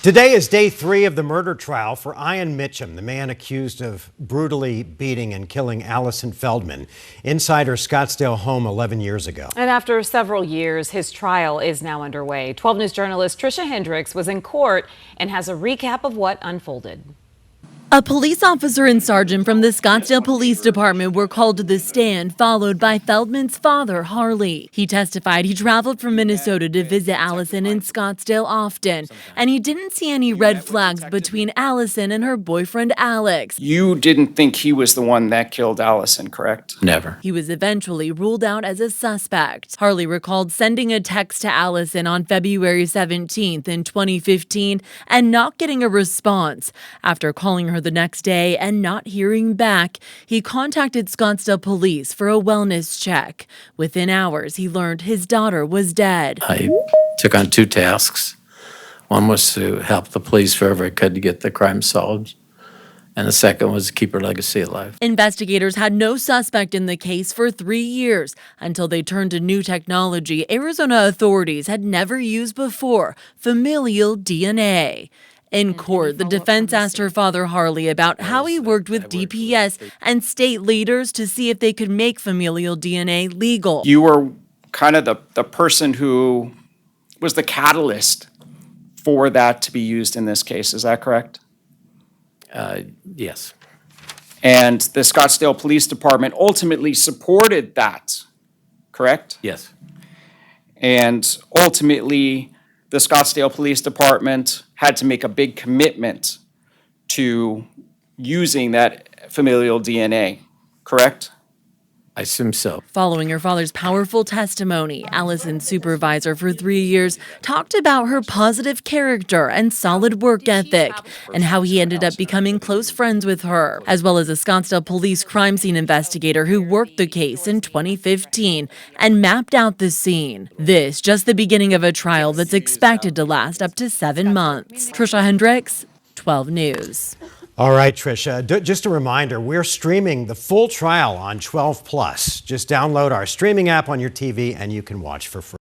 Today is day 3 of the murder trial for Ian Mitcham, the man accused of brutally beating and killing Allison Feldman inside her Scottsdale home 11 years ago. And after several years, his trial is now underway. 12 News journalist Trisha Hendricks was in court and has a recap of what unfolded. A police officer and sergeant from the Scottsdale Police Department were called to the stand, followed by Feldman's father, Harley. He testified he traveled from Minnesota to visit Allison in Scottsdale often, and he didn't see any red flags between Allison and her boyfriend, Alex. You didn't think he was the one that killed Allison, correct? Never. He was eventually ruled out as a suspect. Harley recalled sending a text to Allison on February 17th in 2015 and not getting a response. After calling her the next day and not hearing back, he contacted Scottsdale police for a wellness check. Within hours, he learned his daughter was dead. I took on 2 tasks. One was to help the police wherever I could to get the crime solved, and the second was to keep her legacy alive. Investigators had no suspect in the case for 3 years until they turned to new technology Arizona authorities had never used before: familial DNA. In court, the defense asked her father, Harley, about how he worked with DPS and state leaders to see if they could make familial DNA legal. You were kind of the person who was the catalyst for that to be used in this case. Is that correct? Yes. And the Scottsdale Police Department ultimately supported that, correct? Yes. And ultimately, the Scottsdale Police Department had to make a big commitment to using that familial DNA, correct? I assume so. Following her father's powerful testimony, Allison's supervisor for 3 years talked about her positive character and solid work ethic and how he ended up becoming close friends with her, as well as a Scottsdale police crime scene investigator who worked the case in 2015 and mapped out the scene. This just the beginning of a trial that's expected to last up to 7 months. Trisha Hendricks, 12 News. All right, Trisha, just a reminder, we're streaming the full trial on 12 Plus. Just download our streaming app on your TV and you can watch for free.